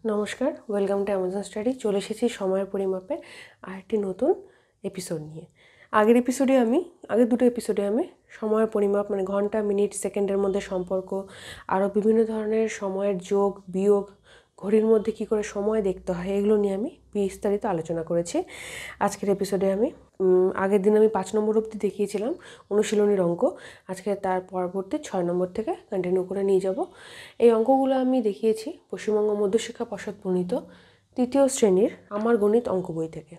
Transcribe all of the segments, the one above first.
নমস্কার, welcome to Amazon study. চলে এসেছি সময়ের পরিমাপে আরেকটি নতুন এপিসোড নিয়ে। আগের দুটো এপিসোডে আমি সময়ের পরিমাপ মানে ঘন্টা, মিনিট, সেকেন্ডের মধ্যে সম্পর্ক, আরও বিভিন্ন ধরনের সময়ের যোগ বিয়োগ, ঘড়ির মধ্যে কী করে সময় দেখতে হয়, এগুলো নিয়ে আমি বিস্তারিত আলোচনা করেছি। আজকের এপিসোডে আমি আগের দিন আমি 5 নম্বর অবধি দেখিয়েছিলাম অনুশীলনীর অঙ্ক। আজকে তার পরবর্তী 6 নম্বর থেকে কন্টিনিউ করে নিয়ে যাব। এই অঙ্কগুলো আমি দেখিয়েছি পশ্চিমবঙ্গ মধ্যশিক্ষা পর্ষদ প্রণীত 3য় শ্রেণীর আমার গণিত অঙ্ক বই থেকে।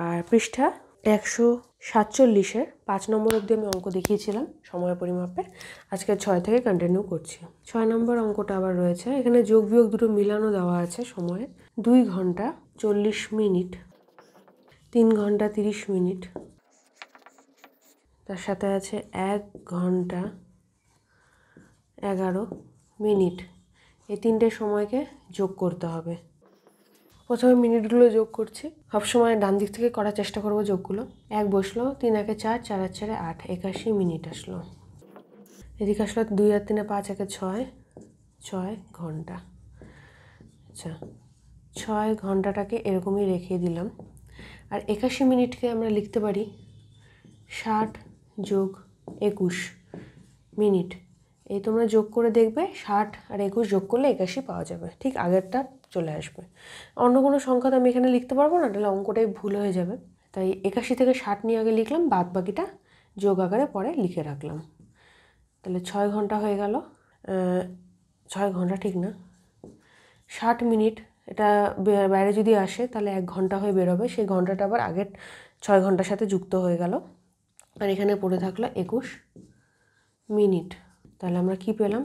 আর পৃষ্ঠা 147-এর 5 নম্বর অবধি আমি অঙ্ক দেখিয়েছিলাম সময় পরিমাপের। আজকে 6 থেকে কন্টিনিউ করছি। 6 নম্বর অঙ্কটা আবার রয়েছে, এখানে যোগ বিয়োগ দুটো মিলানো দেওয়া আছে সময়ে। 2 ঘন্টা 40 মিনিট, 3 ঘন্টা 30 মিনিট, তার সাথে আছে 1 ঘন্টা 11 মিনিট। এই তিনটে সময়কে যোগ করতে হবে। প্রথমে মিনিটগুলো যোগ করছি, সবসময় ডান দিক থেকে করার চেষ্টা করব যোগগুলো। 1 বসলো, 3 একে 4, 4 আর 4 8, 81 মিনিট আসলো। এদিকে আসলো 2 আর 3 5, 1 6, 6 ঘন্টা। আচ্ছা, 6 ঘন্টাটাকে এরকমই রেখে দিলাম। আর 81 মিনিটকে আমরা লিখতে পারি 60 যোগ 21 মিনিট। এই তোমরা যোগ করে দেখবে 60 আর 21 যোগ করলে 81 পাওয়া যাবে, ঠিক আগেরটা চলে আসবে। অন্য কোনো সংখ্যা তো আমি এখানে লিখতে পারবো না, তাহলে অঙ্কটাই ভুল হয়ে যাবে। তাই 81 থেকে 60 নিয়ে আগে লিখলাম, বাদ বাকিটা যোগ আকারে পরে লিখে রাখলাম। তাহলে 6 ঘন্টা হয়ে গেল। 6 ঘন্টা ঠিক না, 60 মিনিট। এটা বাইরে যদি আসে তাহলে 1 ঘন্টা হয়ে বেরোবে, সেই ঘন্টাটা আবার আগের 6 ঘন্টার সাথে যুক্ত হয়ে গেল। আর এখানে পড়ে থাকলো 21 মিনিট। তাহলে আমরা কি পেলাম?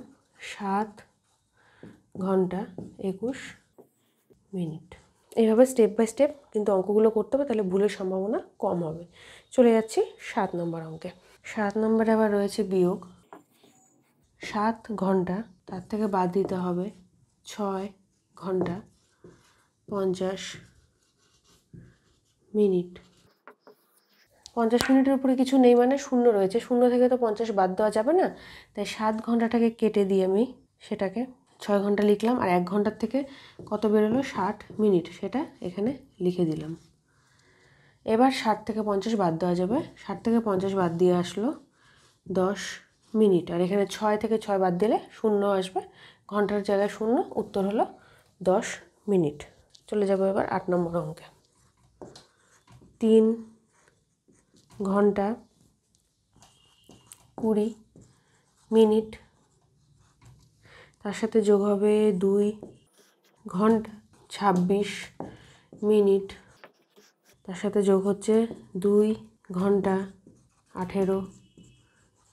7 ঘন্টা 21 মিনিট। এইভাবে স্টেপ বাই স্টেপ কিন্তু অঙ্কগুলো করতে হবে, তাহলে ভুলের সম্ভাবনা কম হবে। চলে যাচ্ছি 7 নম্বর অঙ্কে। 7 নম্বরে আবার রয়েছে বিয়োগ। 7 ঘন্টা, তার থেকে বাদ দিতে হবে 6 ঘন্টা 50 মিনিট। 50 মিনিটের উপরে কিছু নেই মানে শূন্য রয়েছে, শূন্য থেকে তো 50 বাদ দেওয়া যাবে না। তাই 7 ঘন্টাটাকে কেটে দিয়ে আমি সেটাকে 6 ঘন্টা লিখলাম। আর 1 ঘন্টার থেকে কত বেরোলো? 60 মিনিট, সেটা এখানে লিখে দিলাম। এবার 60 থেকে 50 বাদ দেওয়া যাবে। 60 থেকে 50 বাদ দিয়ে আসলো 10 মিনিট। আর এখানে 6 থেকে 6 বাদ দিলে শূন্য আসবে, ঘন্টার জায়গায় শূন্য, উত্তর হলো 10 মিনিট। চলে যাব এবার 8 নম্বর অঙ্কে। 3 ঘন্টা 20 মিনিট, তার সাথে যোগ হবে 2 ঘন্টা 26 মিনিট, তার সাথে যোগ হচ্ছে 2 ঘন্টা 18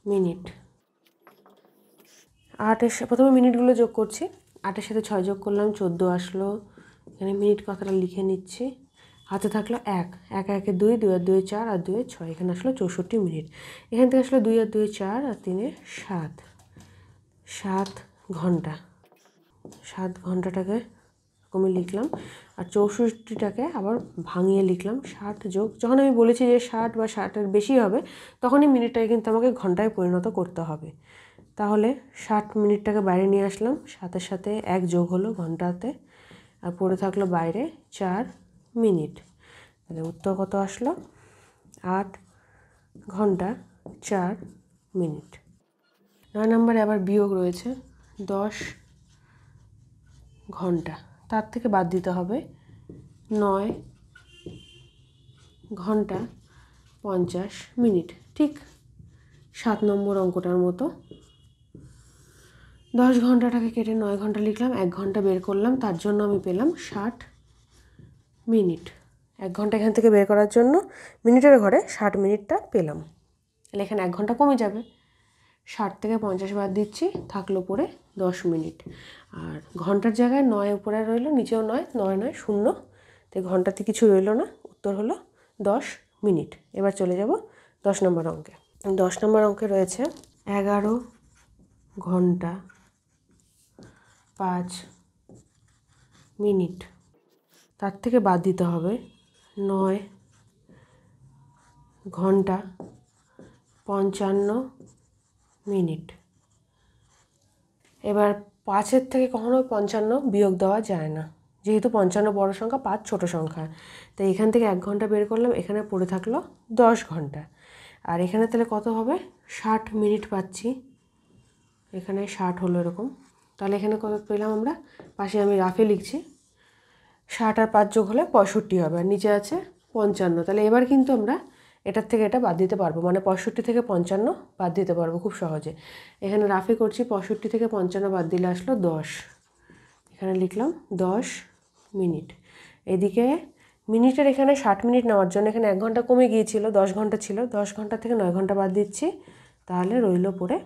মিনিট। 8-এর প্রথমে মিনিটগুলো যোগ করছি। 8-এর সাথে 6 যোগ করলাম, 14 আসলো। এখানে মিনিট কথাটা লিখে নিচ্ছি। হাতে থাকলো 1, 1 1 2, 2 আর 2 4 আর 2 6, এখানে আসলো 64 মিনিট। এখান থেকে আসলো 2 আর 2 4 আর 3 7, 7 ঘন্টা। 7 ঘন্টাটাকে কমে লিখলাম, আর 64টাকে আবার ভাঙিয়ে লিখলাম। 60 যোগ, যখন আমি বলেছি যে 60 বা 60-এর বেশি হবে, তখনই মিনিটটাকে কিন্তু আমাকে ঘন্টায় পরিণত করতে হবে। তাহলে 60 মিনিটটাকে বাইরে নিয়ে আসলাম, সাথে সাথে 1 যোগ হলো ঘন্টাতে, আর পড়ে থাকলো বাইরে 4 মিনিট। তাহলে উত্তর কত আসলো? 8 ঘন্টা 4 মিনিট। 9 নম্বরে আবার বিয়োগ রয়েছে। 10 ঘন্টা, তার থেকে বাদ দিতে হবে 9 ঘন্টা 50 মিনিট, ঠিক 7 নম্বর অঙ্কটার মতো। 10 ঘন্টাটাকে কেটে 9 ঘন্টা লিখলাম, 1 ঘন্টা বের করলাম, তার জন্য আমি পেলাম 60 মিনিট। 1 ঘন্টা এখান থেকে বের করার জন্য মিনিটের ঘরে 60 মিনিটটা পেলাম। তাহলে এখানে 1 ঘন্টা কমে যাবে। 60 থেকে 50 বাদ দিচ্ছি, থাকলো পরে 10 মিনিট। আর ঘন্টার জায়গায় 9 উপরে রইলো, নিচেও 9, 9 9 0, তাই ঘন্টাতে কিছু রইলো না, উত্তর হলো 10 মিনিট। এবার চলে যাব 10 নম্বর অঙ্কে। 10 নম্বর অঙ্কে রয়েছে 11 ঘন্টা 5 মিনিট, তার থেকে বাদ দিতে হবে 9 ঘন্টা 55 মিনিট। এবার 5-এর থেকে কখনো 55 বিয়োগ দেওয়া যায় না, যেহেতু 55 বড় সংখ্যা, 5 ছোট সংখ্যা, তাই এখান থেকে 1 ঘন্টা বের করলাম, এখানে পড়ে থাকলো 10 ঘন্টা। আর এখানে তাহলে কত হবে, 60 মিনিট পাচ্ছি, এখানে 60 হলো এরকম। তাহলে এখানে কত পেলাম আমরা, পাশে আমি রাফে লিখছি, 60 আর 5 যোগ হলে 65 হবে, আর নিচে আছে 55। তাহলে এবার কিন্তু আমরা এটার থেকে এটা বাদ দিতে পারবো, মানে 65 থেকে 55 বাদ দিতে পারবো খুব সহজে। এখানে রাফে করছি, 65 থেকে 55 বাদ দিলে আসলো 10, এখানে লিখলাম 10 মিনিট। এদিকে মিনিটের এখানে 60 মিনিট নেওয়ার জন্য এখানে 1 ঘন্টা কমে গিয়েছিল, 10 ঘন্টা ছিল, 10 ঘন্টা থেকে 9 ঘন্টা বাদ দিচ্ছি, তাহলে রইল পড়ে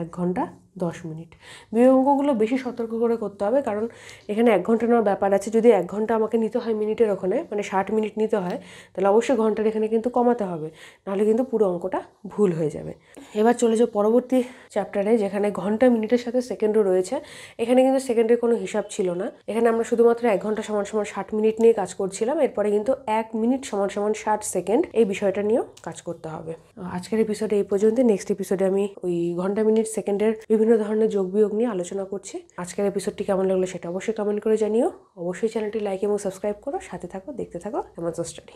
1 ঘন্টা 10 মিনিট। বিয়োগ অঙ্কগুলো বেশি সতর্ক করে করতে হবে, কারণ এখানে 1 ঘন্টা নেওয়ার ব্যাপার আছে। যদি 1 ঘন্টা আমাকে নিতে হয় মিনিটের ওখানে, মানে 60 মিনিট নিতে হয়, তাহলে অবশ্যই ঘন্টার এখানে কিন্তু কমাতে হবে, নাহলে কিন্তু পুরো অঙ্কটা ভুল হয়ে যাবে। এবার চলে যাও পরবর্তী চ্যাপ্টারে, যেখানে ঘন্টা মিনিটের সাথে সেকেন্ডও রয়েছে। এখানে কিন্তু সেকেন্ডের কোনো হিসাব ছিল না, এখানে আমরা শুধুমাত্র 1 ঘন্টা সমান সমান 60 মিনিট নিয়ে কাজ করছিলাম। এরপরে কিন্তু 1 মিনিট সমান সমান 60 সেকেন্ড, এই বিষয়টা নিয়েও কাজ করতে হবে। আজকের এপিসোডে এই পর্যন্ত। নেক্সট এপিসোডে আমি ওই ঘন্টা মিনিট সেকেন্ডের বিভিন্ন ধরনের যোগ বিয়োগ নিয়ে আলোচনা করছি। আজকের এপিসোডটি কেমন লাগলো সেটা অবশ্যই কমেন্ট করে জানিও। অবশ্যই চ্যানেলটি লাইক এবং সাবস্ক্রাইব করো, সাথে থাকো, দেখতে থাকো অ্যামাজন স্টাডি।